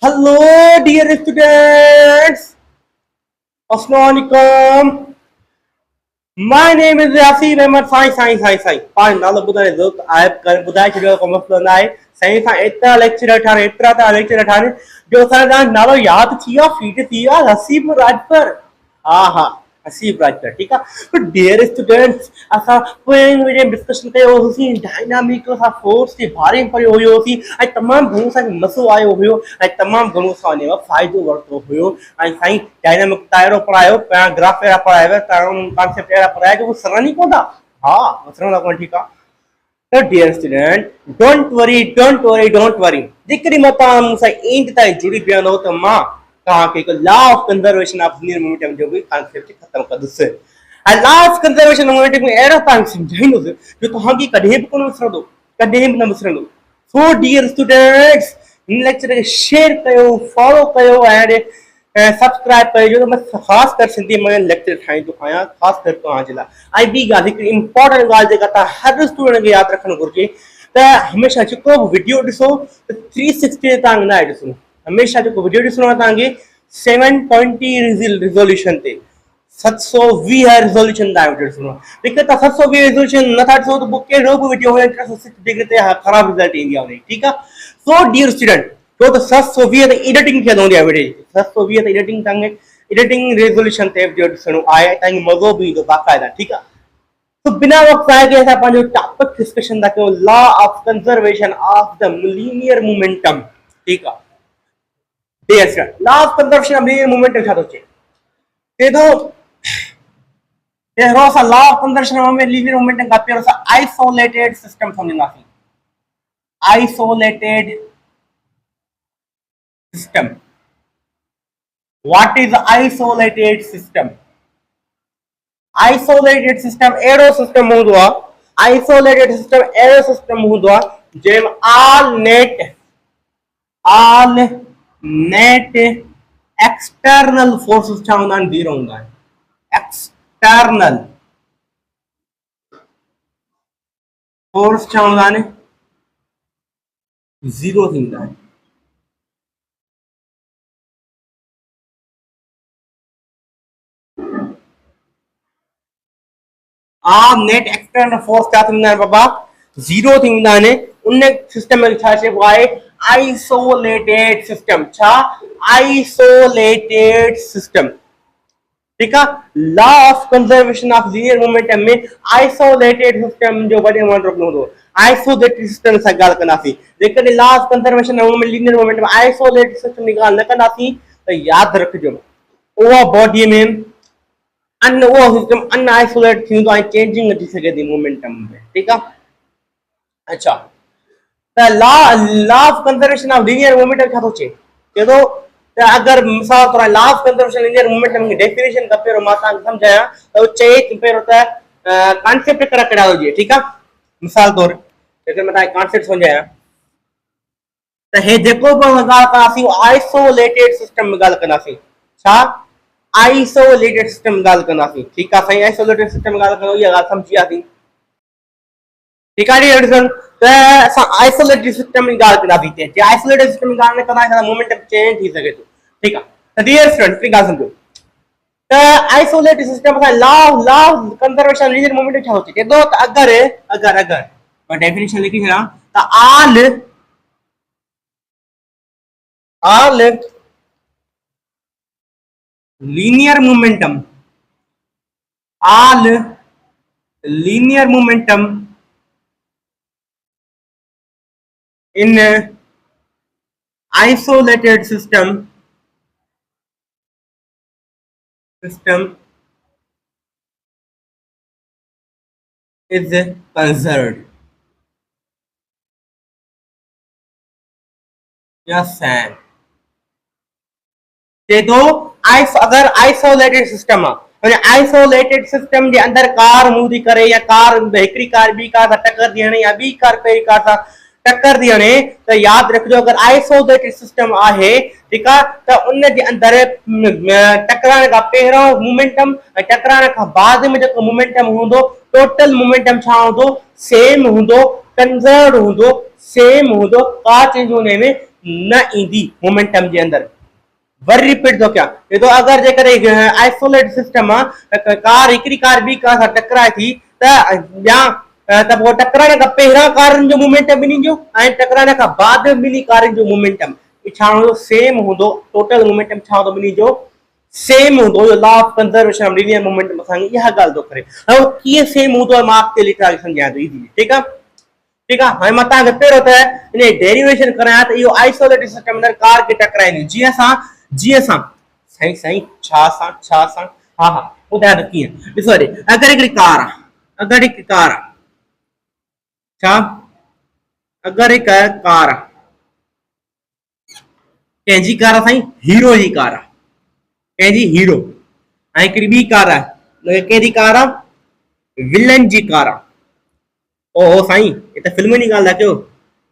Hello, dear students. Assalamualaikum. My name is Yasir Ahmed. Sai. पांच नालो बुधाने जो आप कर बुधाए चलो कॉमर्स करना है साई इतना लेक्चर अठाने जो सारा नालो याद थिया फीट थिया हसीब राजपर हाँ हसीब राजपर ठीक है तो डियर स्टूडेंट्स असा पोएं वीडियो डिस्कशन कयो होसी डायनामिक सा फोर्स के बारे में पढ़ियो होसी ऐं तमाम घणो सा मसो आयो हुयो ऐं तमाम घणो सा ने फायदो वरतो हुयो ऐं साईं डायनामिक तारो पढ़ायो ग्राफ एरा पढ़ायो कॉन्सेप्ट एरा पढ़ायो जो सरनी कोदा हां सरना कोन ठीक है तो डियर स्टूडेंट डोंट वरी जिकरी मता मुसा इंट ताई जीवी बयान हो त मां कहा कि law of conservation of linear momentum जो भी कॉन्सेप्ट खत्म कर दस लॉ ऑफ कंजर्वेशन मोमेंटम में एरा तांग समझाइनो जो तहां की कदे भी कोन विसरदो कदे भी न विसरदो सो डियर स्टूडेंट्स इन लेक्चर के शेयर कयो फॉलो कयो एंड सब्सक्राइब कयो जो मैं खास कर सिंधी में लेक्चर ठाई तो आया खास कर तो आज ला आई बी गाल एक इंपॉर्टेंट गाल जेका ता हर स्टूडेंट के याद रखण घुर्जे त हमेशा जो वीडियो दिसो 360 तांग ना दिसो हमेशा जो वीडियो दिसणो तांगे 720 रिजोल्यूशन ते 720 रिजोल्यूशन दा वीडियो दिसणो लेकिन ता 720 रिजोल्यूशन न था तो बुक के रो वीडियो है 360 डिग्री ते खराब रिजल्ट इंडिया में ठीक है सो डियर स्टूडेंट तो 720 एडिटिंग के दोंदिया वीडियो 720 एडिटिंग तांगे एडिटिंग रिजोल्यूशन ते वीडियो दिसणो आए तांगे मजो भी तो बाकायदा ठीक है तो बिना वक्त आए के ऐसा पांचो टॉपिक डिस्कशन दा के law of conservation of the linear momentum ठीक है Yes, sir. Law of conservation of linear momentum छा तो चे ते तो ये रोसा law of conservation of linear momentum का पे रोसा isolated system समझना सी isolated system what is isolated system isolated system aero system हुआ isolated system aero system हुआ GeM all net external forces छा होंदा जीरो होंदा external force छा होंदा ने जीरो थींदा आ नेट एक्सटर्नल फोर्स क्या थींदा बाबा जीरो थींदा ने उन सिस्टम में छा चइबो आहे आइसोलेटेड सिस्टम छा आइसोलेटेड सिस्टम ठीक है law of conservation of linear momentum में आइसोलेटेड सिस्टम जो बड़े मान रखनो दो आइसोलेटेड सिस्टम सा गाल कनासी लेकिन law of conservation of linear momentum isolated system निकाल न कनासी तो याद रखजो ओ बॉडी में अन वो सिस्टम अन आइसोलेट थी तो चेंजिंग थी सके थी मोमेंटम में ठीक है अच्छा the law of conservation of linear momentum छा तो चे के तो अगर मिसाल तौर law of conservation linear momentum की डेफिनेशन का पेरो माता समझाया तो चे पेरो ता कांसेप्ट करा करा हो जी ठीक है मिसाल तौर अगर मैं कांसेप्ट समझाया तो हे जेको गाल कनासी आइसोलेटेड सिस्टम में गाल कनासी छा आइसोलेटेड सिस्टम गाल कनासी ठीक है सही आइसोलेटेड सिस्टम गाल कनो ये गाल समझिया थी ठीक है एडिसन तो आइसोलेटेड सिस्टम में गाल करा दीते हैं आइसोलेटेड सिस्टम में गाल में कदा है मोमेंटम चेंज थी सके तो ठीक है तो डियर स्टूडेंट प्लीज गाल समझो तो आइसोलेटेड सिस्टम का लॉ कंजर्वेशन लीनियर मोमेंटम क्या होती है तो अगर मैं डेफिनेशन लिखी है ना तो all linear momentum in isolated system is conserved yes sir ते तो अगर आइसोलेटेड सिस्टम है आइसोलेटेड सिस्टम के अंदर कार मूव थी करे या कार एकड़ी कार बी कार टक्कर दियणे या बी कार पे कार सा टक्कर दियणे तो याद रखजो अगर आइसोलेटेड सिस्टम आहे ठीक है तो उन जे अंदर टकराने का पहिरों मोमेंटम टकराने का बाद में जो मोमेंटम हुंदो टोटल मोमेंटम छा हुंदो सेम हुंदो कंजर्व हुंदो सेम हुंदो का चीज होने में न ईंदी मोमेंटम जे अंदर। वरी रिपीट थो कयां, ये तो अगर जे करे आइसोलेट सिस्टम आहे, कार हिकिड़ी कार ॿी कार सां टकराए थी त ॿिया त पोइ टकराइण खां पहिरियां कारनि जो मोमेंटम ॿिन्हिनि जो ऐं टकराइण खां बाद ॿिन्ही कारनि जो मोमेंटम छा हूंदो, सेम हूंदो। टोटल मोमेंटम छा हूंदो ॿिन्ही जो, सेम हूंदो। Law of conservation of linear momentum असांखे इहा ॻाल्हि थो करे। हाणे कीअं सेम हूंदो आहे, मां अॻिते लिखां सम्झायां थो इज़ीली। ठीकु आहे, ठीकु आहे। हाणे मां तव्हांखे पहिरियों त इन डेरिवेशन करायां त इहो आइसोलेटेड सिस्टम अंदरि कार खे टकराईंदी जीअं सां साईं साईं छा सां हा ॿुधायां थो कीअं। ॾिसो हेॾे, अगरि हिकिड़ी कार आहे छा, अगरि हिकु कार आहे, कंहिंजी कार आहे साईं, हीरो जी कार आहे, कंहिंजी हीरो। ऐं हिकिड़ी ॿी कार आहे, कंहिंजी कार आहे, विलन जी कार आहे। ओहो साईं, ये तो फिल्म की ॻाल्हि था कयो,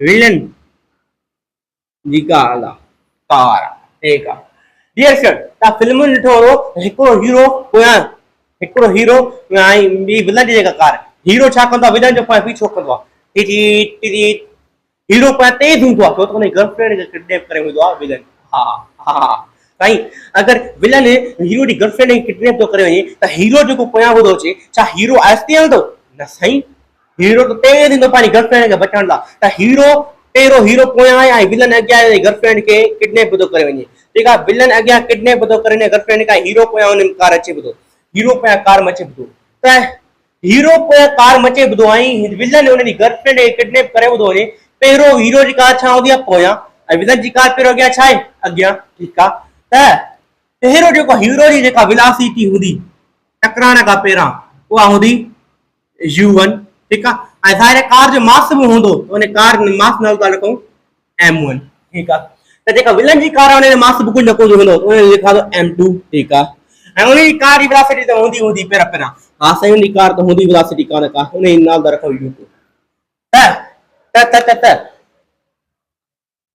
विलन जी ॻाल्हि आहे, कार आहे। ठीकु आहे, डियर स्टूडेंट, तव्हां फिल्म ॾिठो हो, हिकिड़ो हीरो ऐं ॿी विलन जी जेका कार, हीरो छा कंदो आहे, विलन जो पोयां पीछो कंदो आहे, हीरो पोयां तेज हूंदो आहे, छो त हुनजी गर्लफ्रेंड खे किडनैप करे वेंदो आहे विलन। हा हा साईं, अगरि विलन हीरो जी गर्लफ्रेंड खे किडनैप थो करे वञे त हीरो जेको पोयां थो अचे, छा हीरो आहिस्ते हलंदो? न साईं, हीरो तो तेज ईंदो पंहिंजी गर्लफ्रेंड खे बचाइण लाइ। त हीरो पोयां आहे ऐं विलन अॻियां गर्लफ्रेंड खे किडनैप थो करे वञे। ठीकु आहे, विलन अॻियां किडनैप थो करे वञे गर्लफ्रेंड खां, हीरो पोयां हुन कार अचे पियो, हीरो पोयां कार में अचे पियो। त हीरो पोयां कार में अचे पियो ऐं विलन हुनजी गर्लफ्रेंड खे किडनैप करे पियो वञे। पहिरियों हीरो जी कार छा हूंदी आहे, पोयां, ऐं विलन जी कार पहिरियों अॻियां छा आहे, अॻियां। ठीकु आहे, त पहिरियों जेको हीरो जी जेका वेलोसिटी हूंदी टकराइण खां पहिरियां, उहा हूंदी u1। ठीकु आहे, ऐं ज़ाहिर कार जो मास बि हूंदो, उन कार मास नालो था लिखूं m1। ठीकु आहे, त जेका विलन जी कार आहे उन जो मास बि कुझु न कुझु हूंदो, उन लिखा थो m2। ठीकु आहे, ऐं उन जी कार जी वेलोसिटी त हूंदी पहिरियां हा साईं, उन जी कार त हूंदी वेलोसिटी कान का, उन जो नालो था रखूं u2। त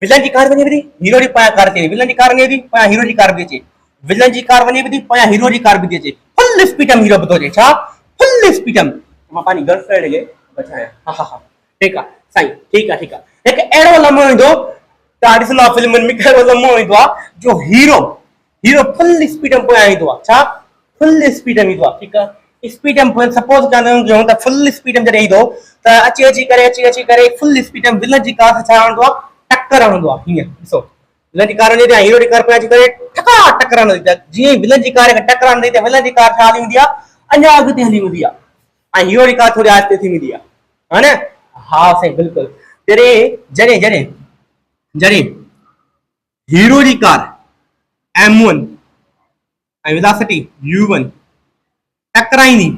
विलन जी कार वञे थी, हीरो जी पोयां कार अचे, विलन जी कार वञे थी, पोयां हीरो जी कार बि अचे, विलन जी कार वञे थी, पोयां हीरो जी कार बि थी अचे, फुल स्पीड में हीरो बि थो अचे। छा, फुल स्पीड में मां पंहिंजी गर्लफ्रेंड खे बचायां। हा ठीकु आहे साईं, ठीकु आहे। हिकु अहिड़ो लम्हो ईंदो, तव्हां ॾिसंदा फिल्मुनि में, अहिड़ो लम्हो ईंदो आहे जो हीरो फुल स्पीड में पोयां ईंदो आहे। छा, फुल स्पीड में ईंदो आहे। ठीकु आहे, स्पीड में सपोज कयूं त फुल स्पीड में जॾहिं ईंदो त अची करे फुल स्पीड में विलन जी कार सां छा हणंदो आहे, टक्कर हणंदो आहे। हीअं ॾिसो, विलन जी कार वञे थी, हीरो जी कार पोयां अची करे टक्कर हणंदी आहे। जीअं विलन जी कार खे टक्कर हणंदी त विलन जी कार छा हली वेंदी आहे, अञा अॻिते हली वेंदी आहे, ऐं हीरो जी कार थोड़ी आहिस्ते थी वेंदी आहे, हा न। हा साईं, बिल्कुलु। जॾहिं हीरो जी कार m1 ऐं वेलोसिटी u1 टकराईंदी,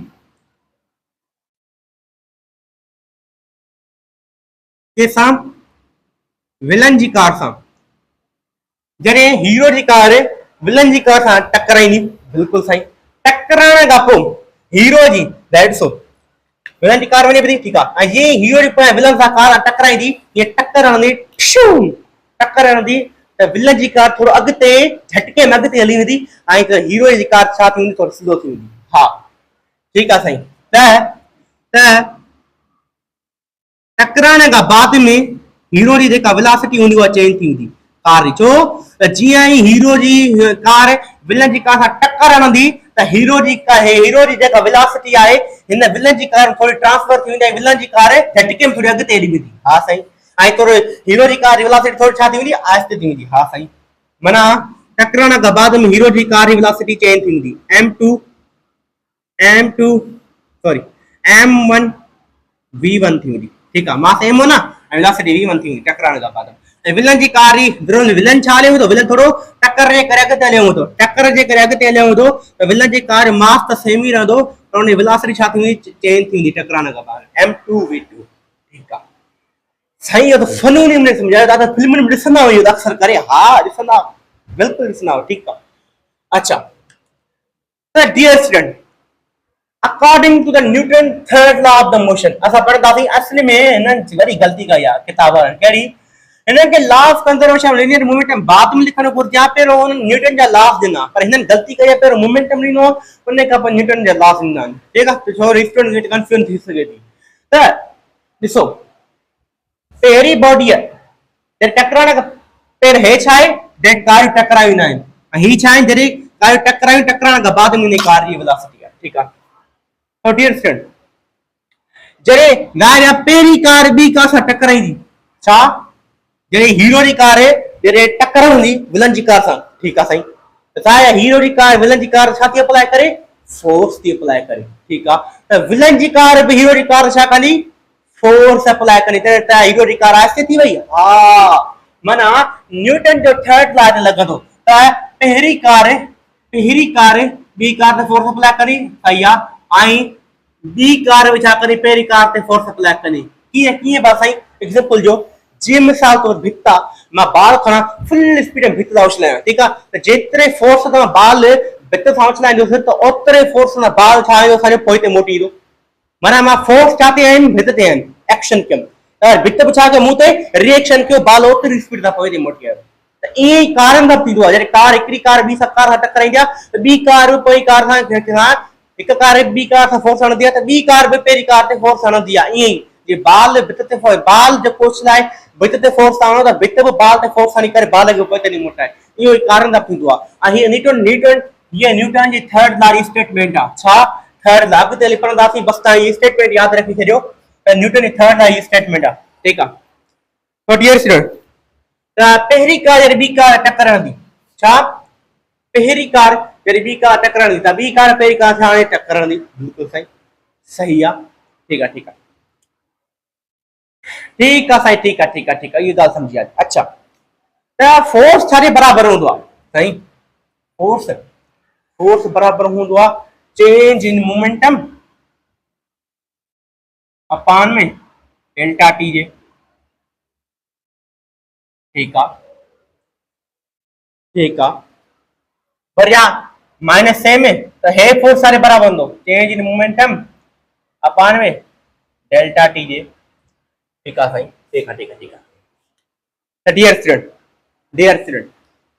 कंहिंसां, विलन जी कार सां। जॾहिं हीरो जी कार विलन जी कार सां टकराईंदी, बिल्कुलु साईं, टकराइण खां पोइ हीरो जी ॾिसो, विलन जी कार वञे पई, ठीकु आहे, ऐं जीअं हीरो जी पोयां विलन सां कार टकराईंदी, हीअं टक्कर हणंदी त विलन जी कार थोरो अॻिते झटके में अॻिते हली वेंदी, ऐं हीरो जी कार छा थी वेंदी, थोरो सिधो थी वेंदी। हा ठीकु आहे साईं। त टकराइण खां बाद में हीरो जी जेका वेलोसिटी हूंदी उहा चेंज थी वेंदी कार जी। छो त जीअं ई हीरो जी कार विलन जी कार सां टक्कर हणंदी त हीरो जी जेका वेलोसिटी आहे हिन विलन जी कार में थोड़ी ट्रांसफर थी वेंदी, विलन जी कार झटके में थोड़ी अॻिते हली वेंदी। हा साईं, ऐं थोरो हीरो जी कार जी वेलोसिटी थोड़ी छा थी वेंदी, आहिस्ते थी वेंदी। हा साईं, माना टकराइण खां बाद में हीरो जी कार जी वेलोसिटी चेंज थी वेंदी, m1 v1 थी वेंदी। ठीकु आहे, मां m1 न ऐं वेलोसिटी v1 थी वेंदी टकराइण खां बाद। ऐं विलन जी कार जी विलन छा हले हूंदो, विलन थोरो टक्कर जे करे अॻिते हलियो हूंदो, टक्कर जे करे अॻिते हलियो हूंदो त विलन जी कार जो मास त सेम ई रहंदो, पर हुन जी वेलोसिटी छा थी वेंदी, चेंज थी वेंदी टकराइण खां बाद, m2 v2। ठीकु आहे साईं, इहो त फनूनी नमूने सम्झायो, तव्हां त फिल्मुनि में ॾिसंदा हुयो अक्सर करे। हा ॾिसंदा, बिल्कुलु ॾिसंदा। ठीकु आहे, अच्छा। त dear student, according to the Newton third law of the motion, असां पढ़ंदासीं। असली में हिननि वरी ग़लती कई आहे किताब वारनि। कहिड़ी? हिननि खे law of conservation of linear momentum बाद में लिखण घुरिजे हा, पहिरियों हुननि न्यूटन जा लॉस ॾिना, पर हिननि ग़लती कई आहे, पहिरियों मोमेंटम ॾिनो, उन खां पोइ न्यूटन जा लॉस ॾिना आहिनि। ठीकु आहे, छो स्टूडेंट कंफ्यूजन थी सघे थी। त ॾिसो, पहिरीं बॉडी आहे टकराइण खां पर हे छा आहे जॾहिं कारियूं टकरायूं न आहिनि ऐं ही छा आहिनि जॾहिं कारियूं टकराइण खां बाद में उन कार जी वेलोसिटी आहे ठीकु आहे तो डियर स्टूडेंट जॾहिं ॻाल्हि आहे पहिरीं कार ॿी कार सां टकराईंदी छा जॾहिं हीरो जी कार जॾहिं टकरंदी विलन जी कार सां ठीकु आहे साईं त छा आहे हीरो जी कार विलन जी कार छा थी अप्लाई करे फोर्स थी अप्लाई करे ठीकु आहे त विलन जी कार बि हीरो जी कार छा कंदी फोर्स अप्लाई कंदी त हीरो जी कार आहिस्ते थी वई हा माना न्यूटन जो थर्ड लॉ लॻंदो त पहिरीं कार ॿी कार ते फोर्स अप्लाई कंदी सही आहे ऐं ॿी कार बि छा कंदी पहिरीं कार ते फोर्स अप्लाई कंदी कीअं कीअं बा साईं एग्जांपल जो जीअं मिसाल तौर भित आहे मां बाल खणा फुल स्पीड में भित सां उछलायां ठीकु आहे त जेतिरे फोर्स सां बाल भित सां उछलाईंदुसि त ओतिरे फोर्स सां बाल छा ईंदो असांजो पोइ ते मोटी ईंदो माना मां फोर्स छा ते आहिनि भित ते आहिनि एक्शन कयुमि त भित बि छा कयो मूं ते रिएक्शन कयो बाल ओतिरी स्पीड सां पोइ ते मोटी आयो त ईअं ई कारनि सां थींदो आहे जॾहिं कार हिकिड़ी कार ॿी सां कार सां टकराईंदी आहे त ॿी कार पोइ कार सां हिकु कार ॿी कार सां फोर्स हणंदी आहे त ॿी कार बि पहिरीं कार ते फोर्स हणंदी आहे ईअं ई जे बाल भित ते बाल जेको उछलाए भित ते फोर्स था हणो त भित बि बाल ते फोर्स हणी करे बाल खे पोइ ते मोटाए इहो ई कारनि सां थींदो आहे ऐं हीअ न्यूटन जी थर्ड लॉ जी स्टेटमेंट आहे छा थर्ड लॉ अॻिते हली पढ़ंदासीं बस तव्हां हीअ स्टेटमेंट यादि रखी छॾियो त न्यूटन जी थर्ड लॉ जी स्टेटमेंट आहे ठीकु आहे तो डियर स्टूडेंट त पहिरीं कार जॾहिं ॿी कार टकरंदी छा पहिरीं कार जॾहिं ॿी कार टकरंदी त ॿी कार पहिरीं कार सां हाणे टकरंदी बिल्कुलु सही आहे ठीकु आहे ठीकु आहे ठीक है साईं ठीक है ठीक है ठीक है ये ॻाल्हि समझी आई अच्छा त फोर्स छाजे बराबर हूंदो आहे साईं फोर्स बराबर हूंदो आहे चेंज इन मोमेंटम अपॉन में डेल्टा टी जे ठीक है बढ़िया माइनस से में तो हे फोर्स सारे बराबर हूंदो चेंज इन मोमेंटम अपॉन में डेल्टा टी जे ठीक है साईं ठीक है त डियर स्टूडेंट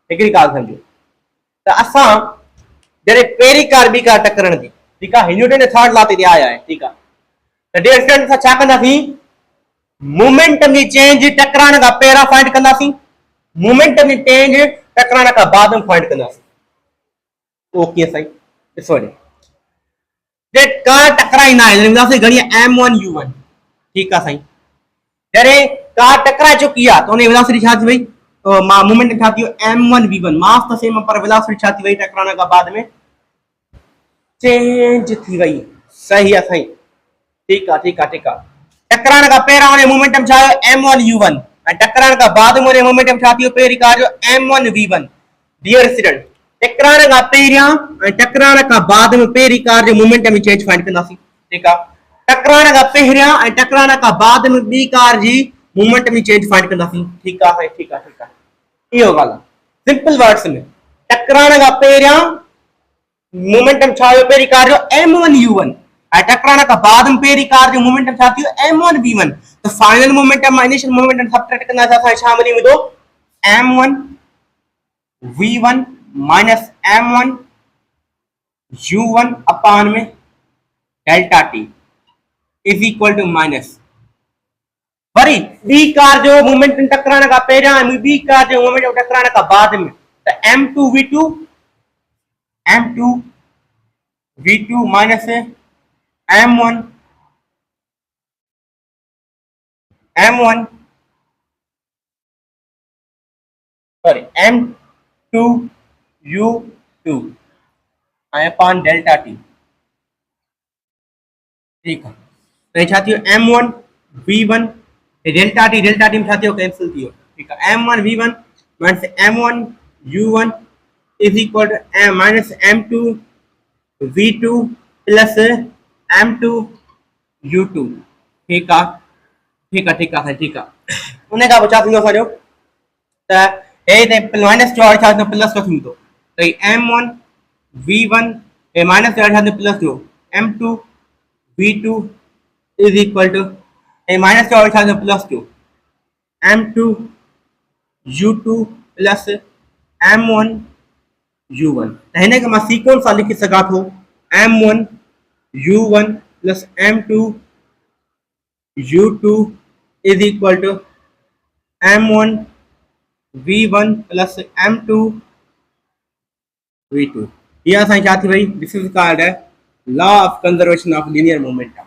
हिकिड़ी ॻाल्हि सम्झो त असां जॾहिं पहिरीं कार ॿी कार टकरण थी ठीकु आहे न्यूटन जे थर्ड लॉ ते आया आहे ठीकु आहे त डियर स्टूडेंट असां छा कंदासीं मोमेंटम जी चेंज टकराइण खां पहिरियां फाइंड कंदासीं मोमेंटम जी चेंज टकराइण खां बाद में फाइंड कंदासीं उहो कीअं साईं ॾिसो जे कार टकराईंदा आहिनि वेंदासीं घणी m1u1 ठीकु आहे साईं जॾहिं कार टकराए चुकी आहे त उन वेलोसिटी छा थी वई मोमेंटम छा थी वियो m1v1 मास त सेम पर वेलोसिटी छा थी वई टकराइण खां बाद में चेंज थी वई सही आहे साईं ठीक आहे टकराइण खां पहिरियां उन मोमेंटम छा आयो m1u1 ऐं टकराइण खां बाद में उन मोमेंटम छा थी वियो पहिरीं कार जो m1v1 डियर स्टूडेंट टकराइण खां पहिरियां ऐं टकराइण खां बाद में पहिरीं कार जो मोमेंटम चेंज फाइंड कंदासीं ठीकु आहे टकराइण खां पहिरियां ऐं टकराइण खां बाद में ॿी कार जी मोमेंटम चेंज फाइंड कंदासीं ठीकु आहे साईं ठीकु आहे इहो ॻाल्हि आहे सिंपल वर्ड्स में टकराइण खां पहिरियां मोमेंटम छा हुयो पहिरीं कार जो m1u1 ऐं टकराइण खां बाद में पहिरीं कार जो मोमेंटम छा थी वियो m1v1 त final momentum initial momentum subtract कंदासीं असांखे छा मिली वेंदो m1v1 माइनस m1u1 अपॉन में delta T is equal to minus वरी ॿी कार जो मोमेंटम टकराइण खां पहिरियां ऐं ॿी कार जो मोमेंटम टकराइण खां बाद में त m2v2 minus m1 sorry m2u2 ऐं अपॉन डेल्टा टी ठीक है तो छा थियो m1v1 डेल्टा टी में छा थियो कैंसिल थियो ठीक है m1v1 minus m1u1 is equal to minus m2v2 plus m2u2 ठीक है उन खां पोइ छा थींदो असांजो त हे ते माइनस जो छा थींदो प्लस थींदो त m1v1 हे माइनस जो छा थींदो प्लस थियो m2v2 is equal to a minus का और था plus two m2u2 plus m1u1 हिन खे मां सीक्वेंस सां लिखी सघां थो m1u1 plus m2u2 is equal to m1 v1 plus m2 v2। ये असां छा थी वई, this is called law of conservation of linear momentum.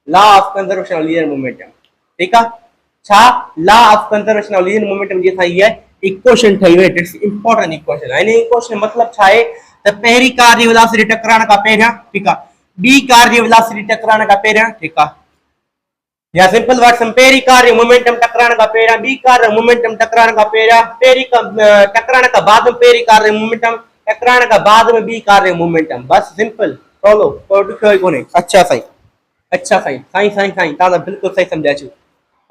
Law of conservation of linear momentum, ठीक है। छा law of conservation of linear momentum जी असां ये इक्वेशन ठही वई, इट्स इंपॉर्टेंट इक्वेशन। यानी इक्वेशन मतलब छा है त पहिरी कार जी वेलोसिटी टकराइण खां पहिरियां, ठीक आहे, ॿी कार जी वेलोसिटी टकराइण खां पहिरियां, ठीक आहे, या सिंपल वर्ड्स में पहिरी कार जो मोमेंटम टकराइण खां पहिरियां, ॿी कार जो मोमेंटम टकराइण खां पहिरियां, पहिरी टकराइण खां बाद में पहिरी कार जो मोमेंटम, टकराइण खां बाद में ॿी कार जो मोमेंटम। बस सिंपल सवलो, कोई ॾुखियो ई कोन्हे। अच्छा साईं, अच्छा साईं, साईं साईं साईं तव्हां त बिल्कुलु सही सम्झाए छो।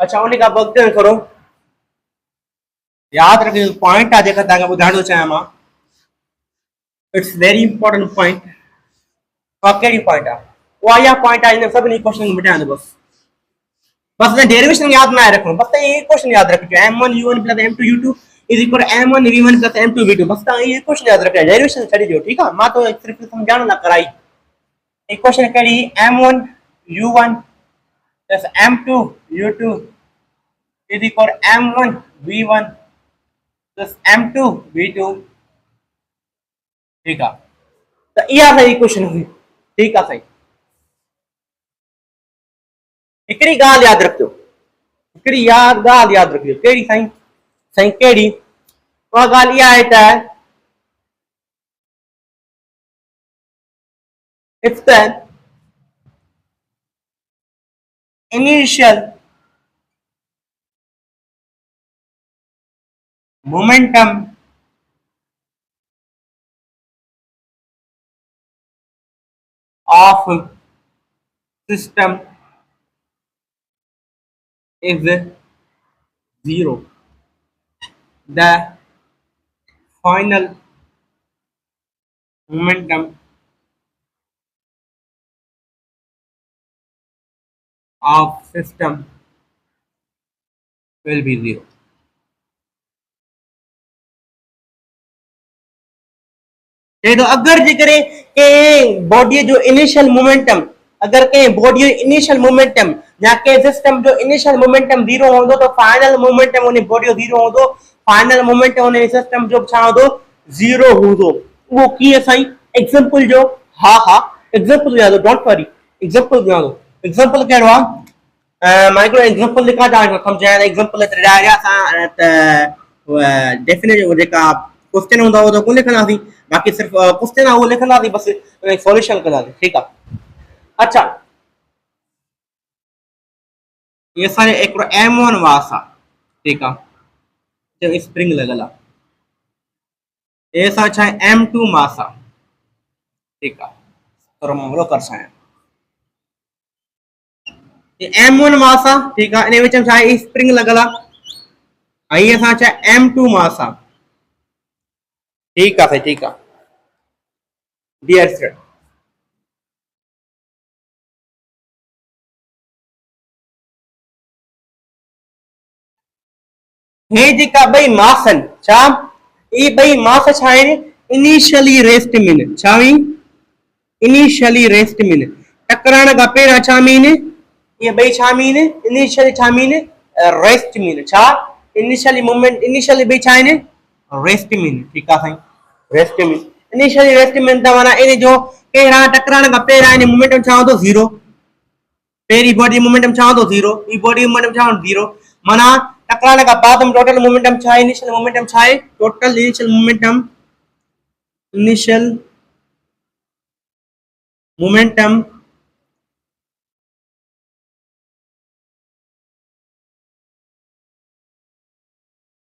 अच्छा उन खां पोइ अॻिते करो, यादि रखिजो पॉइंट आहे जेका तव्हांखे ॿुधाइण थो चाहियां मां, इट्स वेरी इंपॉर्टेंट पॉइंट। कहिड़ी पॉइंट आहे उहा, इहा पॉइंट आहे, इन सभिनी क्वेश्चन मिटाइण दो बस। बस डेरिवेशन याद ना रखो, बस ये क्वेश्चन याद रखो, m1 u1 plus m2 u2 is equal m1 v1 plus m2 v2। बस ये क्वेश्चन याद रखो, डेरिवेशन छड़ी दियो, ठीक है। मां तो सिर्फ समझाने ला कराई। इक्वेशन कड़ी m1 u1 plus m2 u2 is equal m1 v1 plus m2 v2, ठीक है। तो ये सही इक्वेशन हुई, ठीक है सही। एकड़ी गाल याद रखो, एकड़ी गाल याद रखियो, केड़ी साईं, साईं केड़ी, वो गाल इहा आहे त if the initial momentum of system is zero, the final momentum of system will be zero। तो अगर जेकरे के बॉडी जो इनिशियल मोमेंटम, अगर के बॉडी जो इनिशियल मोमेंटम या के सिस्टम जो इनिशियल मोमेंटम जीरो होंदो तो फाइनल मोमेंटम उन बॉडी जो जीरो होंदो, फाइनल मोमेंटम उन सिस्टम जो छा होंदो, जीरो होंदो। वो कीअं साईं, एग्जांपल जो, हा हा एग्जांपल ॾियां थो, डोंट वरी, एग्जांपल ॾियां थो। एग्जांपल कहिड़ो आहे, मां हिकिड़ो एग्जांपल लिखां तव्हांखे सम्झाइण। एग्जांपल डायरिया सां त डेफिनेट जेका क्वेश्चन हूंदा उहो त कोन लिखंदासीं, बाक़ी सिर्फ क्वेश्चन आहे उहो लिखंदासीं, बस सॉल्यूशन कंदासीं, ठीक आहे। अच्छा ये असांजो हिकिड़ो m1 वास आहे, ठीक आहे, स्प्रिंग लॻल आहे। ये असां छा m2 मास आहे, ठीक आहे, थोरो मामलो कर सां m1 मास आहे, ठीक आहे, इन विच में छा स्प्रिंग लॻल आहे, ऐं असां छा m2 मास आहे, ठीक आहे, ठीक आहे। डियर स्टूडेंट, हे जेका ॿई मास आहिनि, छा ये ॿई मास छा आहिनि, इनिशियली रेस्ट में, छा हुई, इनिशियली रेस्ट में, टकराइण खां पहिरियां छा मीन, ये ॿई छा मीन, इनिशियली छा मीन, रेस्ट मीन, छा इनिशियली मूवमेंट, इनिशियली ॿई छा आहिनि, रेस्ट मीन, ठीक आहे साईं, रेस्ट मीन, इनिशियली रेस्ट मीन त माना इन जो पहिरियां टकराइण खां पहिरियां इन मोमेंटम छा हूंदो, जीरो। पहिरी बॉडी मोमेंटम छा हूंदो, जीरो, ॿी बॉडी मोमेंटम छा हूंदो, जीरो। माना टकराइण खां बाद में टोटल मोमेंटम छा आहे, इनिशियल मोमेंटम छा आहे, total initial momentum, initial momentum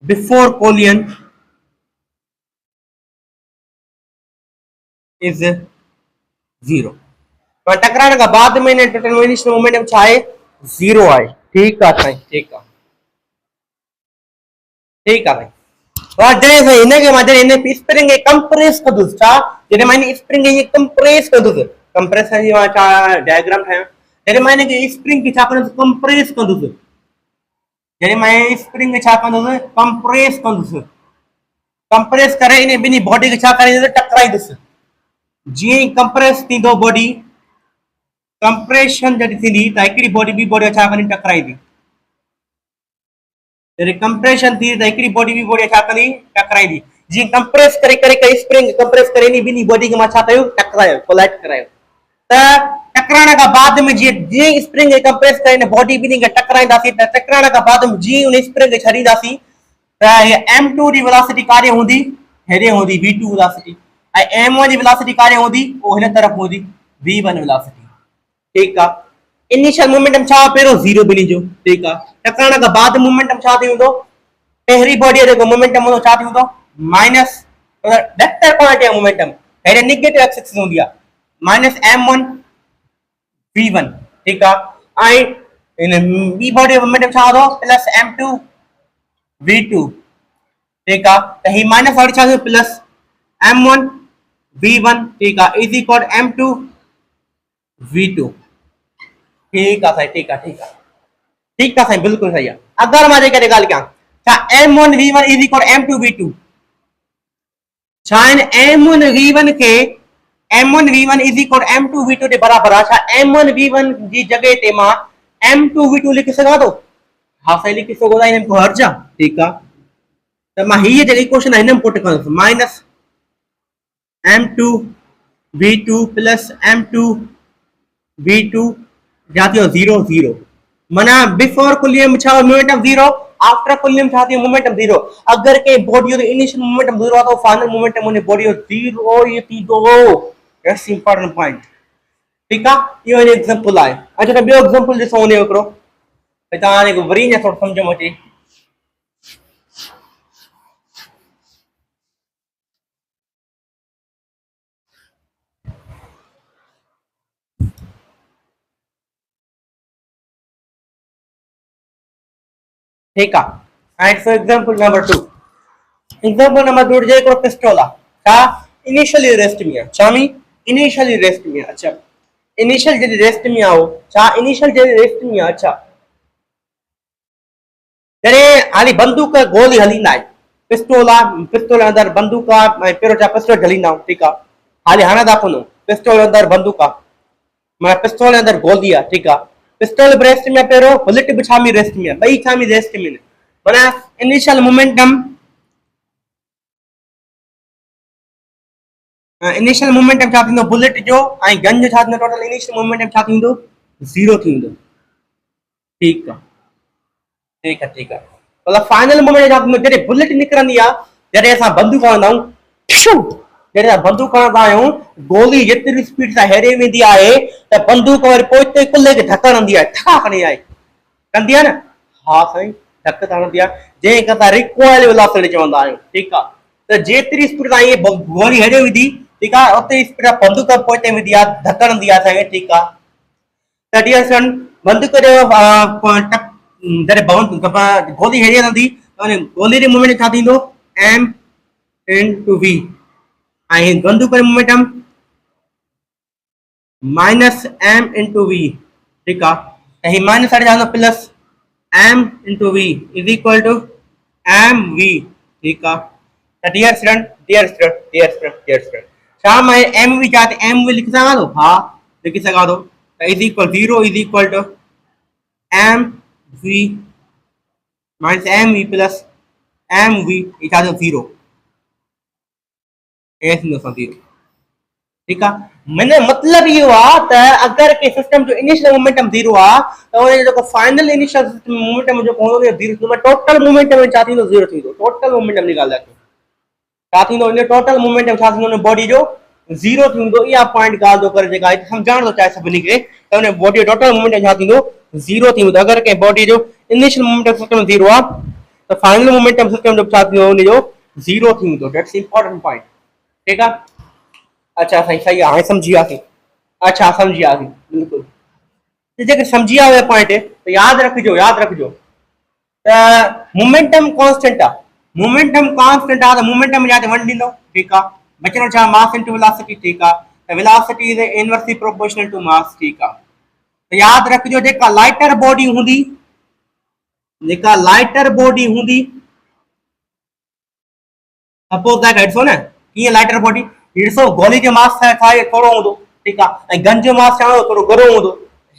before collision is zero. टकराइण खां बाद में टोटल इनिशियल मोमेंटम छा आहे, जीरो आहे, ठीक आहे साईं, ठीक आहे, ठीक आहे साईं। जॾहिं साईं हिनखे मां जॾहिं हिन स्प्रिंग खे कंप्रेस कंदुसि, छा जॾहिं मां हिन स्प्रिंग खे कंप्रेस कंदुसि, कंप्रेशन जी मां छा डायग्राम ठाहियां, जॾहिं मां हिनखे स्प्रिंग खे छा कंदुसि, कंप्रेस कंदुसि, जॾहिं मां स्प्रिंग खे छा कंदुसि, कंप्रेस कंदुसि, कंप्रेस करे इन ॿिन्ही बॉडी खे छा कराईंदुसि, टकराईंदुसि। जीअं ई कंप्रेस थींदो बॉडी, कंप्रेशन जॾहिं थींदी त हिकिड़ी बॉडी ॿी बॉडी छा कंदी, टकराईंदी। जॾहिं कंप्रेशन थी त हिकिड़ी बॉडी ॿी बॉडी छा कंदी टकराईंदी जीअं कंप्रेस करे करे करे स्प्रिंग कंप्रेस करे ॿिन्ही बॉडी खे मां छा कयो टकरायो कोलाइड करायो त टकराइण खां बाद में जीअं स्प्रिंग खे कंप्रेस करे बॉडी ॿिन्ही खे टकराईंदासीं त टकराइण खां बाद में जीअं उन स्प्रिंग खे छॾींदासीं त m2 जी वेलोसिटी काॾे हूंदी हेॾे हूंदी v2 वेलोसिटी ऐं m1 जी वेलोसिटी काॾे हूंदी उहो हिन तरफ़ हूंदी v1 वेलोसिटी ठीकु आहे इनिशियल मोमेंटम छा पहिरियों ज़ीरो ॿिन्ही जो ठीकु आहे टकराइण खां बाद मोमेंटम छा थी वेंदो पहिरीं बॉडी जो मोमेंटम हूंदो छा थी वेंदो minus vector quantity of momentum हेॾे नेगेटिव एक्सिस हूंदी आहे माइनस m1 v1 ठीकु आहे ऐं इन ॿी बॉडी जो मोमेंटम छा हूंदो प्लस m2 v2 ठीक है तो ही माइनस वाली छा प्लस m1 v1 ठीक है इज इक्वल m2 v2 ठीक है साईं ठीक है ठीक है ठीक है साईं बिल्कुल सही है अगर मां जेकॾहिं ॻाल्हि कयां छा m1 v1 is equal m2 v2 छा m1 v1 के m1 v1 is equal m2 v2 के बराबर है छा m1 v1 जी जगह ते मां m2 v2 लिखी सघां थो हाँ सही लिखी सघो था इनमें को हर्ज आहे ठीक है तो मैं हीअ जेकी इक्वेशन हिन में पुट कंदुसि minus m2 v2 plus m2 v2 जाती 0 0 माना बिफोर कुलियम छा मोमेंटम 0 आफ्टर कुलियम छा थी मोमेंटम 0 अगर के बॉडी जो इनिशियल मोमेंटम 0 है तो फाइनल मोमेंटम उन बॉडी जो 0 ये थी दो दैट्स इंपॉर्टेंट पॉइंट ठीक है यो एक एग्जांपल है अच्छा तो बे एग्जांपल ॾिसो उन हिकिड़ो तव्हां ने वरी न थोरो सम्झ में अचे ठीक है and for example number 2 example number 2 जे को पिस्टल है का इनिशियली रेस्ट में चामी इनिशियली रेस्ट में अच्छा इनिशियल जे रेस्ट में आओ चा इनिशियल जे रेस्ट में अच्छा जॾहिं हाली बंदूक गोली हलींदा आहिनि पिस्टोल अंदरि बंदूक आहे ऐं पहिरियों छा पिस्टल हलींदा आहियूं ठीकु आहे हाली हणंदा कोन पिस्टोल अंदरि बंदूक आहे माना पिस्टोल अंदरि गोली आहे ठीकु आहे पिस्टल बि रेस्ट में पहिरियों बुलेट बि छा में रेस्ट में ॿई छा में रेस्ट में माना इनिशियल मोमेंटम छा थींदो बुलेट जो ऐं गन जो छा थींदो टोटल इनिशियल मोमेंटम छा थींदो 0 थींदो ठीकु आहे ठीक है मतलब फाइनल मोमेंट जॾहिं बुलेट निकिरंदी आहे जॾहिं असां बंदूक हणंदा आहियूं जॾहिं असां बंदूक हणंदा आहियूं गोली जेतिरी स्पीड सां हेॾे वेंदी आहे त बंदूक वरी पोइ कुल्ले खे धक हणंदी आहे ठा खणी आहे कंदी आहे न हा साईं धक त हणंदी आहे जंहिंखे असां रिकॉइल वेलोसिटी चवंदा आहियूं ठीकु आहे त जेतिरी स्पीड सां इहे गोली हेॾे वेंदी ठीकु आहे ओतिरी स्पीड सां बंदूक पोइ वेंदी आहे धक हणंदी आहे असांखे ठीकु आहे त डियर स्टूडेंट बंदूक जो जॾहिं गोली हेॾे हलंदी गोली जो मोमेंटम छा थींदो m into v ऐं बंदूक जो momentum minus m into v ठीकु आहे त ही माइनस साइड छा plus m into v is equal to mv ठीकु आहे त डियर स्टूडेंट छा मैं mv छा mv लिखी सघां थो हा लिखी सघां थो त is equal 0 is equal to m v minus mv plus mv is आदो 0 एस नो 0 ठीक है मैंने मतलब ये हुआ त अगर के सिस्टम जो इनिशियल मोमेंटम 0 आ तो वो जो फाइनल इनिशियल मोमेंटम जो कोन 0 तो टोटल मोमेंटम छा थींदो 0 थींदो टोटल मोमेंटम निकाल छा थींदो इन टोटल मोमेंटम छा थींदो बॉडी जो 0 थींदो या पॉइंट ॻाल्हि जो करे जेका समझाइण थो चाहे सभिनी खे त उन बॉडी जो टोटल मोमेंटम छा थींदो 0 थींदो अगर के बॉडी जो इनिशियल मोमेंटम सिस्टम 0 आ तो फाइनल मोमेंटम सिस्टम जो छा थींदो उन जो 0 थींदो दैट्स इंपॉर्टेंट पॉइंट ठीक है अच्छा सही है हाणे समझी वियासीं अच्छा समझी वियासीं बिल्कुल जेके समझी विया पॉइंट तो याद रखिजो त मोमेंटम कांस्टेंट आ मोमेंटम कांस्टेंट आ तो मोमेंटम या 1 ॾींदो ठीक आहे बचनो छा मास इनटू वेलोसिटी ठीक आहे त velocity is inversely proportional to mass ठीक आहे तो याद रखिजो जेका लाइटर बॉडी हूंदी सपोज दैट ॾिसो न कीअं लाइटर बॉडी ॾिसो गोली जो मास छा थोरो हूंदो ठीक आहे ऐं गन जो मास छा थोरो घणो हूंदो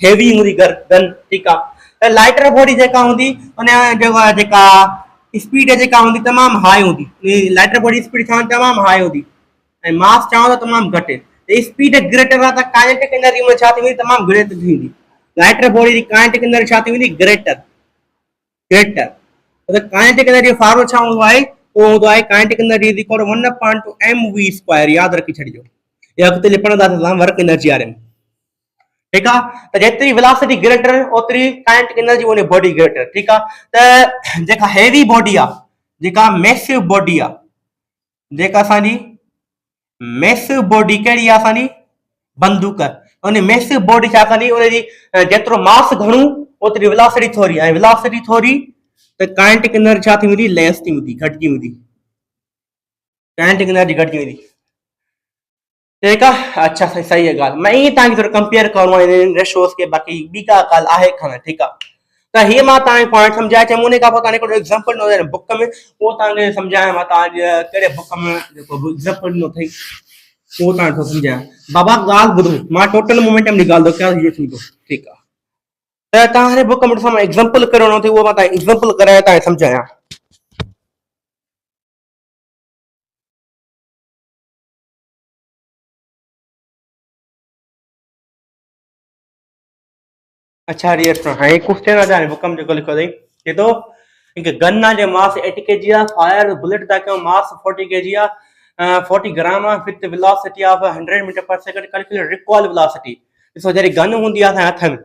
हेवी हूंदी गन ठीक आहे त लाइटर बॉडी जेका हूंदी उन जेका स्पीड जेका हूंदी तमामु हाई हूंदी, लाइटर बॉडी स्पीड छा तमामु हाई हूंदी ऐं मास चवां त तमामु घटि। स्पीड ग्रेटर आहे त काइनेटिक एनर्जी में छा थींदी तमामु ग्रेटर थींदी। लाइटर बॉडी जी काइनेटिक एनर्जी छा थींदी ग्रेटर ग्रेटर। त काइनेटिक एनर्जी फॉर्मूला छा हूंदो आहे उहो हूंदो आहे kinetic energy is equal to 1/mv²। यादि रखी छॾिजो, ये अॻिते लिखणदासीं असां वर्क एनर्जी वारे में। ठीक है, तो जेतरी वेलोसिटी ग्रेटर ओतरी काइनेटिक एनर्जी उन बॉडी ग्रेटर। ठीक है, तो जेका हेवी बॉडी आ, जेका मैसिव बॉडी आ, जेका असांजी मैसिव बॉडी कहिड़ी आहे असांजी बंदूक, उन मैसिव बॉडी छा कंदी उन जी जेतिरो मास घणो ओतरी वेलोसिटी थोरी ऐं वेलोसिटी थोरी त काइनेटिक एनर्जी छा थी वेंदी लेस थी वेंदी घटिजी वेंदी, काइनेटिक एनर्जी घटिजी वेंदी। ठीक है, अच्छा सही है गाल। मैं ये ताकि थोड़ा कंपेयर करूं इन रेशोस के, बाकी बी का काल आहे खाना। ठीक है, तो ये मां ताने पॉइंट समझाए चे मुने का ताने को एग्जांपल नो बुक में वो ताने समझाए मां ता केड़े बुक में जेको एग्जांपल नो थई वो ताने तो समझाया। बाबा गाल बुधो मां टोटल मोमेंटम निकाल दो क्या ये थी। ठीक है, तो ताने बुक में सम एग्जांपल करो नो थी वो मां ता एग्जांपल कराया ता समझाया। अच्छा डियर हाई क्वेश्चन आ जाने बुक में जो लिखो दई ये तो एक गन ना जो मास 80 kg आ, फायर बुलेट दा के मास 40 kg आ, 40 ग्राम आ, with velocity of 100 metre per second. Calculate recoil velocity. इसो जरी गन हुंदी आ हथ में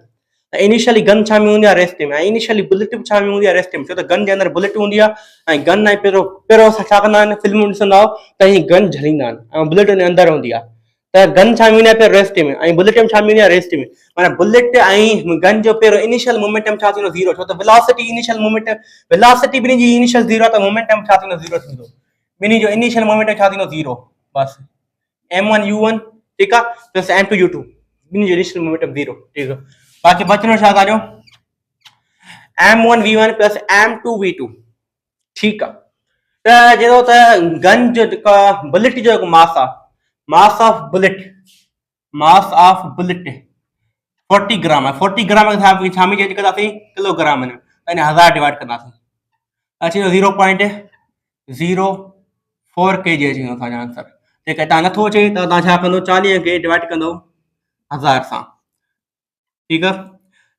इनिशियली गन छा में हुंदी आ रेस्ट में, इनिशियली बुलेट छा में हुंदी आ रेस्ट में। छो त गन जे अंदर बुलेट हुंदी आ ऐं गन ऐं पेरो पेरो छा कंदा आहिनि फिल्म ॾिसंदा त ही गन झलींदा आहिनि ऐं बुलेट उन अंदर हूंदी आ। त गन छा में हूंदी आहे रेस्ट में ऐं बुलेट में छा में हूंदी आहे रेस्ट में। माना बुलेट ऐं गन जो पहिरियों इनिशियल मोमेंटम छा थींदो ज़ीरो, छो त वेलोसिटी इनिशियल मोमेंटम वेलोसिटी ॿिन्ही जी इनिशियल ज़ीरो त मोमेंटम छा थींदो ज़ीरो थींदो। ॿिन्ही जो इनिशियल मोमेंटम छा थींदो ज़ीरो बस m1 u1 ठीक आहे प्लस m2 u2 ॿिन्ही जो इनिशियल मोमेंटम ज़ीरो। ठीक आहे, बाक़ी बचनो छा था जो m1 v1 plus m2 v2। ठीक आहे, त जेको त गन जो जेका बुलेट जो जेको मास आहे मास ऑफ बुलेट 40 ग्राम है। 40 ग्राम छा में चेंज कंदासीं किलोग्राम में यानी 1000 डिवाइड कंदासीं अची 0.04 kg अची वेंदो असांजो आंसर। ठीक है, तव्हां नथो अचे त तव्हां छा कंदो 40 खे डिवाइड कंदो 1000 सां। ठीक है,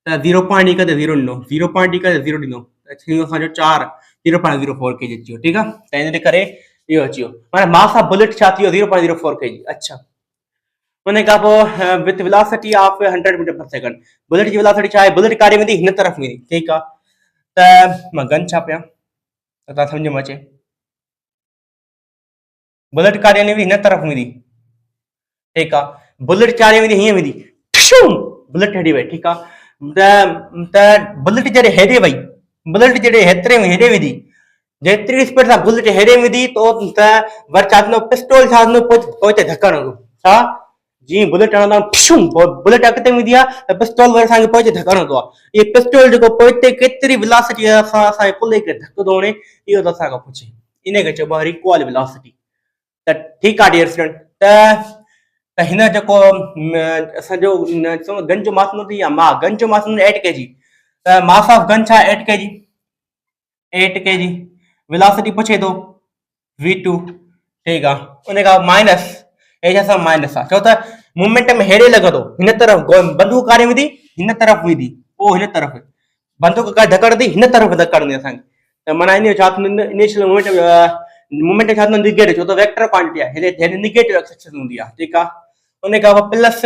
त 0.1 ते 0 ॾिनो 0.1 ते 0 ॾिनो त थी वियो असांजो 4 0.04 kg अची वियो। ठीक है, त इन करे इहो अची वियो माना मास ऑफ बुलेट छा थी वियो 0.04 kg। अच्छा, उन खां पोइ with velocity of 100 metre per second bullet ji velocity छा आहे बुलेट काॾे वेंदी हिन तरफ़ वेंदी। ठीक आहे, त मां गन छापियां त तव्हां सम्झ में अचे बुलेट काॾे वेंदी हिन तरफ़ वेंदी। ठीक आहे, बुलेट चारे वेंदी हीअं वेंदी बुलेट हेॾे वई। ठीक आहे, त बुलेट जॾहिं हेॾे वई बुलेट जॾहिं हेतिरे में हेॾे वेंदी जेतिरी स्पीड सां बुलेट हेॾे वेंदी त वरी छा थींदो पिस्टोल छा थींदो पोइ हिते धकणु हूंदो छा जी बुलेट हणंदा बुलेट अॻिते वेंदी आहे त पिस्टोल वरी असांखे पोइ धकणु हूंदो आहे। इहो पिस्टोल जेको पोइ हिते केतिरी वेलोसिटी सां असांजे पुले खे धक थो हणे इहो त असांखां पुछे इन खे चइबो आहे रिकॉल वेलोसिटी। त ठीकु आहे डियर स्टूडेंट, त हिन जेको असांजो गन जो मास हूंदी आहे गन जो मास हूंदो 8 kg त मास ऑफ गन छा 8 kg वेलोसिटी पुछे थो v2। ठीक आहे, उन खां माइनस छा सां माइनस आहे छो त मोमेंटम हेॾे लॻंदो हिन तरफ़ बंदूक काॾे वेंदी हिन तरफ़ वेंदी पोइ हिन तरफ़ बंदूक का धकड़ंदी हिन तरफ़ धकड़ंदी असांखे। त माना इन छा थींदो इनिशियल मोमेंटम छा थींदो निगेटिव छो त वेक्टर क्वांटिटी आहे हेॾे निगेटिव एक्सेस हूंदी आहे। ठीक आहे, उन खां पोइ plus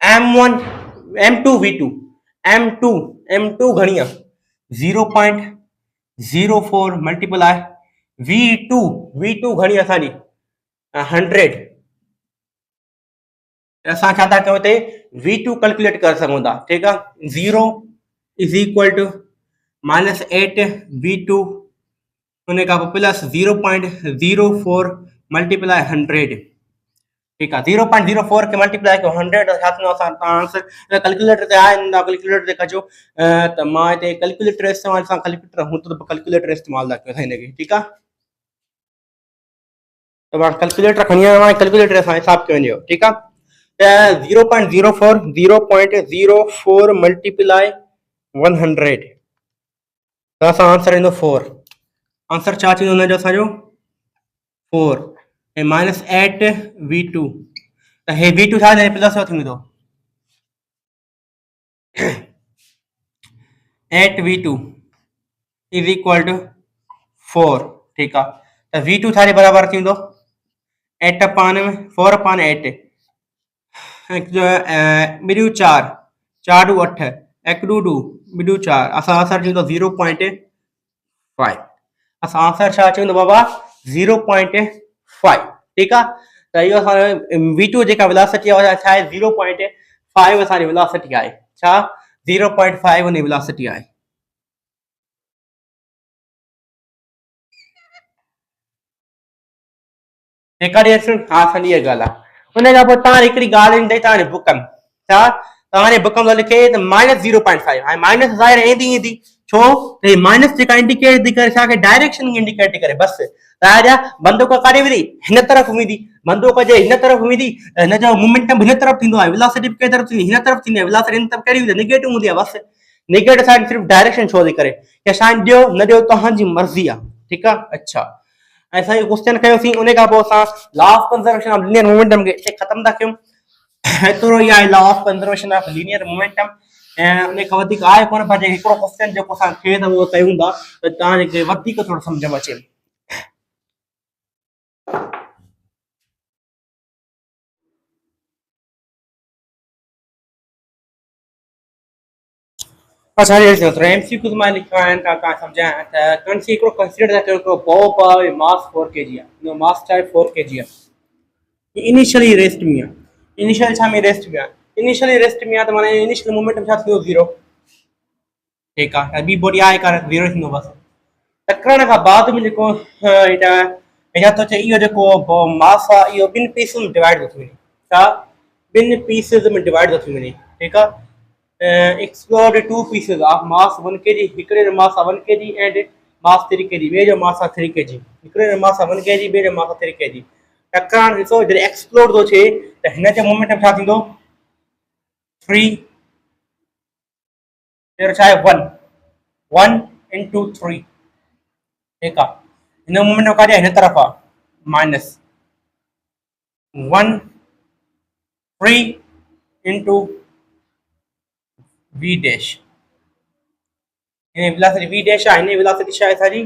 m1 m2 v2 m2 घणी आहे 0.04 मल्टीप्लाई v2 घणी असांजी 100। असां छा था कयूं हिते v2 कैलकुलेट करे सघूं था। ठीक आहे, 0 इज इक्वल टू -8 v2 उन खां पोइ प्लस 0.04 मल्टीप्लाई 100। ठीक आहे, 0.04 के मल्टीप्लाई कयो 100 छा थींदो असां आंसर कैलकुलेटर ते आहे कैलकुलेटर ते कजो त मां हिते कैलकुलेटर इस्तेमाल सां कैलकुलेटर हूं त कैलकुलेटर इस्तेमाल था कयो हिन खे। ठीक आहे, त मां कैलकुलेटर खणी आयो आहियां कैलकुलेटर सां हिसाब कयो वञो। ठीक आहे, 0.04 मल्टीप्लाई 100 त असां आंसर ईंदो 4 आंसर छा थींदो हुनजो असांजो 4 ऐं माइनस 8 v2 त हे v2 छा आहे प्लस थींदो 8 v2 इज इक्वल टू 4 ठीक आहे त v2 छा जे बराबर थींदो 8 अपान 4 अपान 8 ॿिड़ियूं 4 4 ॾू 8 एक ॾू ॿिड़ियूं 4 असां आंसर थींदो 0.5 असां आंसर छा चवंदो बाबा 0.5 ठीक आहे त इहो असांजो v2 जेका वेलोसिटी आहे छा आहे 0.5 असांजी वेलोसिटी आहे छा 0.5 हुन वेलोसिटी आहे हिकड़ी हा असांजी इहा ॻाल्हि आहे हुन खां पोइ तव्हां हिकिड़ी ॻाल्हि ईंदई तव्हांजे बुक में छा तव्हांजे बुक में लिखे त माइनस 0.5 हाणे माइनस ज़ाहिर ईंदी छो त माइनस जेका इंडिकेट थी करे छाखे डायरेक्शन इंडिकेट थी करे बसि तव्हांजा बंदूक काॾे वेंदी हिन तरफ़ वेंदी बंदूक जे हिन तरफ़ वेंदी हिनजो मोमेंटम हिन तरफ़ थींदो आहे वेलोसिटी कंहिं तरफ़ थींदी हिन तरफ़ थींदी आहे वेलोसिटी हिन तरफ़ कहिड़ी हूंदी नेगेटिव हूंदी आहे बसि नेगेटिव साइड सिर्फ़ु डायरेक्शन छो थी करे की साइन ॾियो न ॾियो तव्हांजी मर्ज़ी आहे ठीकु आहे अच्छा ऐसा ही क्वेश्चन कयोसीं उन खां पोइ असां law of conservation of linear momentum खे हिते ख़तम था कयूं एतिरो ई आहे law of conservation of linear momentum ऐं उन खां वधीक आहे कोन पर हिकिड़ो क्वेश्चन जेको असां खे त उहो कयूं था त तव्हांखे वधीक थोरो सम्झ में अचे अच्छा एमसीक्यूज मां लिखिया आहिनि तव्हां सम्झायां त कंसीडर था कयो हिकिड़ो बॉब आहे मास 4 kg आहे मास छा आहे 4 kg आहे इनिशियली रेस्ट में आहे इनिशियल छा में रेस्ट में आहे इनिशियली रेस्ट में आहे त माना इनिशियल मोमेंटम छा थींदो 0 ठीकु आहे ॿी बॉडी आहे कान 0 थींदो बसि टकरण खां बाद में जेको हेठा थो चए इहो जेको मास आहे इहो ॿिनि पीसिस में डिवाइड थो थी वञे छा ॿिनि पीसिस में डिवाइड थो थी वञे ठीकु आहे explored 2 pieces of mass 1 kg हिकिड़े जो मास आहे 1 kg and mass 3 kg ॿिए जो मास आहे 3 kg हिकिड़े जो मास आहे 1 kg ॿिए जो मास आहे 3 kg टकराइण ॾिसो जॾहिं एक्सप्लोड थो थिए त हिन जो मोमेंटम छा थींदो 3 छा आहे 1 into 3 ठीकु आहे हिन मोमेंटम काॾे हिन तरफ़ आहे minus 1 3 into v dash in velocity v dash आहे इन वेलोसिटी छा आहे सारी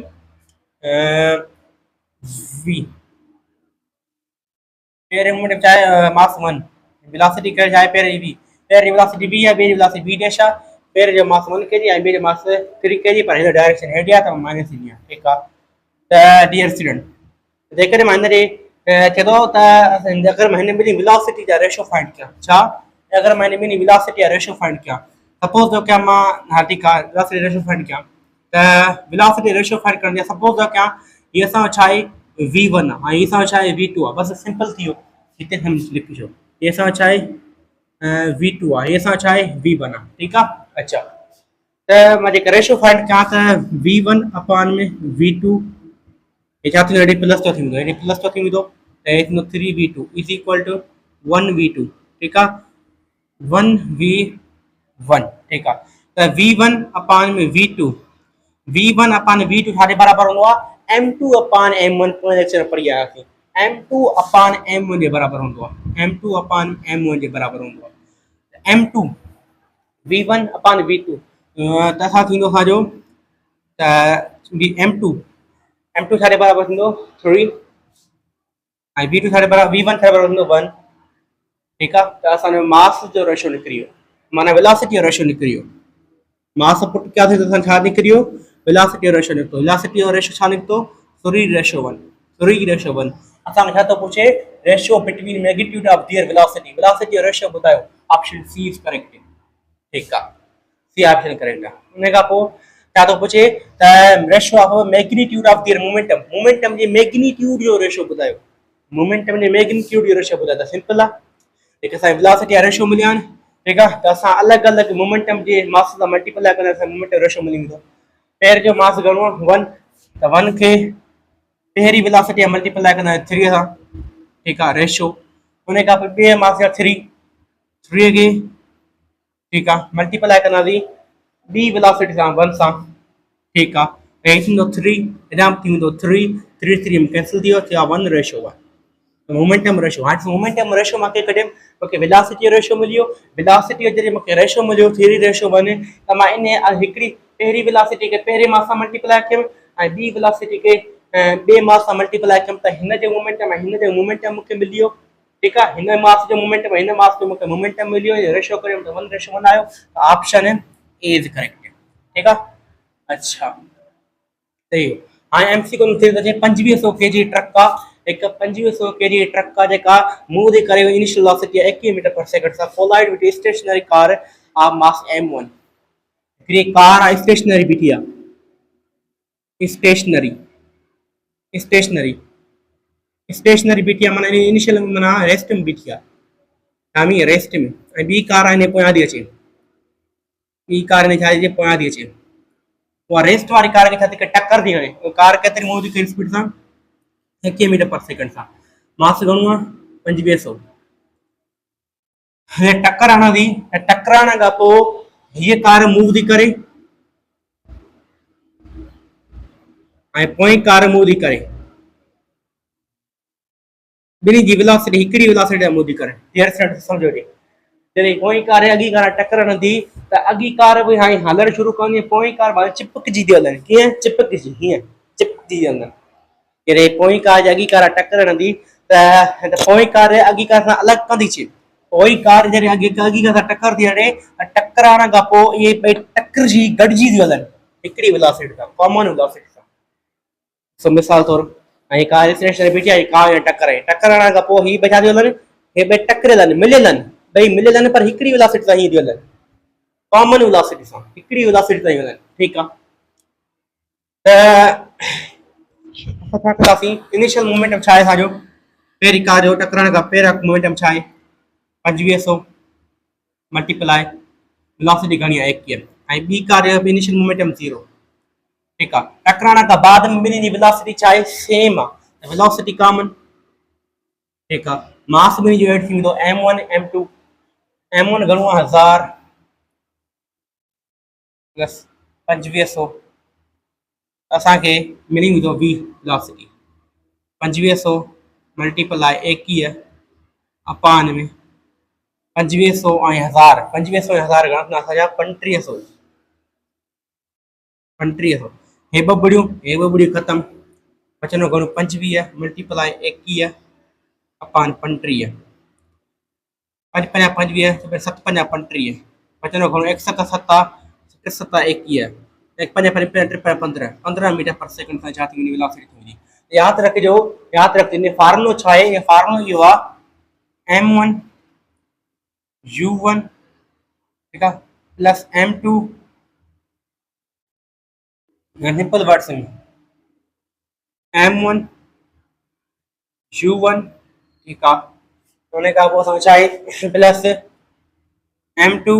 v पहिरें मोमेंटम छा आहे मास 1 वेलोसिटी कहिड़ी आहे पहिरें v पहिरीं वेलोसिटी v आहे ॿिए वेलोसिटी v dash आहे पहिरें जो मास 1 kg ऐं ॿिए जो मास 3 kg पर हिन डायरेक्शन हेॾे आहे त माइनस ईंदी आहे ठीकु आहे त डियर स्टूडेंट जेकॾहिं मां हिन ॾे चए थो त अगरि मां हिन ॿिन्ही वेलोसिटी जा रेशो फाइंड कयां छा अगरि मां हिन ॿिन्ही वेलोसिटी जा रेशो फाइंड कयां सपोज थो कयां मां हा ठीकु आहे वेलोसिटी रेशो फाइंड कयां त वेलोसिटी रेशो फाइंड करण जा सपोज थो कयां हीअ असां छा आहे v1 आहे ऐं हीअ असां छा आहे v2 आहे बसि सिंपल थी वियो हिते लिखी छो हीअ असां छा आहे v2 आहे हीअ असां छा आहे v1 आहे ठीकु आहे अच्छा त मां जेका रेशो फाइंड कयां त v1 अपान में v2 हे छा थींदो हेॾे प्लस थो थी वेंदो हेॾे प्लस थो थी वेंदो त हे थींदो 3v2 is equal to 1v2 ठीकु आहे 1v1 ठीकु आहे त v1 अपान में v1 अपान v2 छा जे बराबरि हूंदो आहे m2 अपान m1 लेक्चर पढ़ी आयासीं m2 अपान m1 जे बराबरि हूंदो आहे m2 अपान m1 जे बराबरि हूंदो आहे m2 v1 अपान v2 त छा थींदो असांजो त m2 छा जे बराबरि थींदो 3 ऐं v2 छा जे बराबरि v1 छा जे बराबरि थींदो 1 ठीकु आहे त असांजो मास जो रेशो निकिरी वियो माना वेलोसिटी जो रेशो निकिरी वियो मास पुट कयासीं त असां छा निकिरी वियो वेलोसिटी जो रेशो निकितो वेलोसिटी जो रेशो छा निकितो 3:1 असांखे छा थो पुछे ratio between magnitude of their velocity जो रेशो ॿुधायो ऑप्शन सी इज करेक्ट ठीकु आहे सी ऑप्शन करेक्ट आहे उन खां पोइ छा थो पुछे त ratio of magnitude of their momentum J magnitude जो रेशो ॿुधायो मोमेंटम जे मैग्नीट्यूड जो रेशो ॿुधायो त सिंपल आहे हिकु असांखे वेलोसिटी जा रेशो मिलिया आहिनि ठीकु आहे त असां अलॻि अलॻि मोमेंटम जे मास सां मल्टीप्लाई कंदा असांखे मोमेंटम रेशो मिली वेंदो पहिरें जो मास घणो आहे 1 त 1 खे पहिरीं वेलोसिटी मल्टीप्लाई कंदा 3 सां ठीकु आहे रेशो उन खां पोइ ॿिए मास जा 3 खे ठीकु आहे मल्टीप्लाई कंदासीं b velocity सां 1 सां, ठीक आहे, ऐं थींदो 3 इनाम थींदो 3 3 3 में कैंसिल थी वियो, थियो 1 रेशियो 1, मोमेंटम रेशियो। हाणे मोमेंटम रेशियो मां के कढियमि, मूंखे वेलोसिटी रेशियो मिलियो, वेलोसिटी जे जरिए मूंखे रेशियो मिलियो 3 रेशियो 1, त मां इन हिकिड़ी पहिरीं वेलोसिटी खे पहिरें मास सां मल्टीप्लाई कयमि ऐं ॿी वेलोसिटी खे ॿिए मास सां मल्टीप्लाई कयमि, त हिन जो मोमेंटम ऐं हिन जो मोमेंटम मूंखे मिलियो, ठीक आहे, हिन मास जो मोमेंटम हिन मास जो मूंखे मोमेंटम मिलियो, रेशियो करियमि त 1 रेशियो 1 आयो, त ऑप्शन ए इज करेक्ट, ठीक आहे। अच्छा सही हो। हाणे एमसीक्यू में थिए थो 2500 केजी ट्रक का, एक 2500 केजी ट्रक का जेका मूव थी करे initial velocity 21 metre per second सां collide with stationary car of mass m1। हिकिड़ी कार आहे स्टेशनरी बीठी आहे, स्टेशनरी स्टेशनरी स्टेशनरी बीठी आहे, माना इनिशियल माना रेस्ट में बीठी आहे, टाइमी रेस्ट में, ऐं ॿी कार आहे हिन पोयां थी अचे, ॿी कार हिन छा जे पोयां थी अचे, उहा रेस्ट वारी कार खे छा थी करे टक्कर थी हणे, उहा कार केतिरी मूव थी करे स्पीड सां 21 मीटर पर सेकंड सां, मास घणो आहे 2500। हाणे टक्कर हणंदी थी, ऐं टकराइण खां पोइ हीअ कार मूव थी करे ऐं पोइ कार मूव थी करे, ॿिन्ही जी वेलोसिटी हिकिड़ी वेलोसिटी मूव थी करे, क्लियर सम्झो ॾे, जॾहिं पोइ कार अॻी कार टक्कर हणंदी त अॻी कार बि हाणे हलणु शुरू कंदी, पोइ कार भाई चिपकजी थी हलनि, कीअं चिपकजी, हीअं चिपकजी थी हलनि, जॾहिं पोइ कार अॻी कार टक्कर हणंदी त पोइ कार अॻी कार सां अलॻि कंदी अचे, पोइ कार जॾहिं अॻी कार सां टक्कर थी हणे, टकराइण खां पोइ इहे ॿई टकरजी गॾिजी थी हलनि हिकिड़ी वेलोसिटी सां, कॉमन वेलोसिटी सां। सो मिसाल तौरु ऐं कार स्टेशन बीठी आहे, कार टकराइण खां पोइ हीअ छा थी हलनि, हे ॿई टकरियल आहिनि, मिलियल आहिनि, ॿई मिलियल आहिनि पर हिकिड़ी वेलोसिटी सां हीअं थी हलनि, कॉमन वेलोसिटी सां हिकिड़ी वेलोसिटी सां हलनि, ठीकु आहे। त छा कंदासीं, इनिशियल मोमेंटम छा आहे असांजो, पहिरीं कार जो टकराइण खां पहिरियों मोमेंटम छा आहे 2500 मल्टीप्लाई वेलोसिटी घणी आहे 21, ऐं ॿी कार जो इनिशियल मोमेंटम 0, ठीकु आहे। टकराइण खां बाद में ॿिन्ही जी वेलोसिटी छा आहे सेम आहे, वेलोसिटी कॉमन, ठीकु आहे। मास ॿिन्ही जो एड थी वेंदो m1 m2, m1 घणो आहे 1000 प्लस 2500, असांखे मिली वेंदो v वेलोसिटी 2500 मल्टीप्लाई 21 अपान में 2500 ऐं 1000, 2500 ऐं 1000 घणा थींदा असांजा 3500, 3500, हे ॿ ॿुड़ियूं ख़तमु, बचंदो घणो 25 मल्टीप्लाई 21 अपान 35, 5 5 25 7 5 35, बचंदो घणो 1 7 7 7 7 21, 1 5 5 15 15 मीटर पर सेकंड सां छा थींदी वेलोसिटी थींदी। यादि रखिजो, इन फार्मूलो छा आहे, ये फार्मूलो इहो आहे m1 u1, ठीकु आहे, प्लस m2 सिंपल वर्ड्स में m1 u1, ठीकु आहे, उन खां पोइ असां छा आहे प्लस m2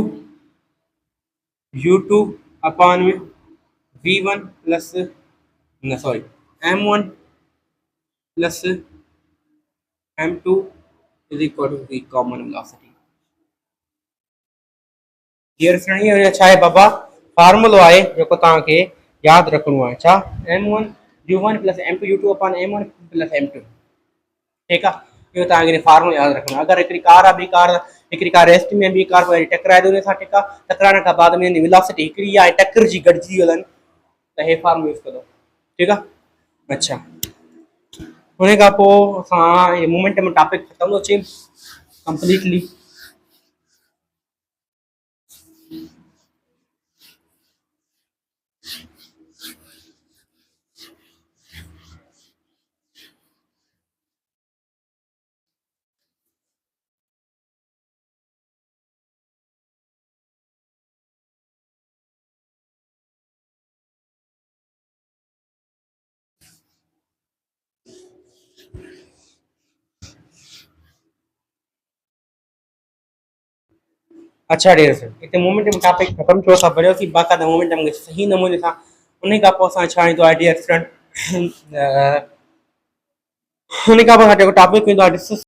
u2 अपान में v1 प्लस न sorry m1 plus m2 is equal to v common velocity. Clear सुनिए छा आहे बाबा, फार्मूलो आहे जेको तव्हांखे यादि रखिणो आहे, छा m1 u1 plus m2 u2 अपान m1 प्लस m2, ठीकु आहे, इहो तव्हांखे फार्मूलो यादि रखिणो आहे। अगरि हिकिड़ी कार रेस्ट में ॿी कार वरी टकराए थी उन सां, ठीकु आहे, टकराइण खां बाद में वेलोसिटी हिकिड़ी आहे, टकरजी गॾिजी हलनि, त हे फार्मूलो यूज़ कंदो, ठीकु आहे। अच्छा, उन खां पोइ असां इहे मोमेंटम टॉपिक ख़तमु थो थिए कंप्लीटली। अच्छा डेर सर, इतने मोमेंटम टॉपिक खत्म थियो, असां भरियोसीं बाक़ाइदा मोमेंटम खे सही नमूने सां, उन खां पोइ असां छा ईंदो आहे डियर स्टूडेंट, उन खां पोइ जेको टॉपिक ईंदो आहे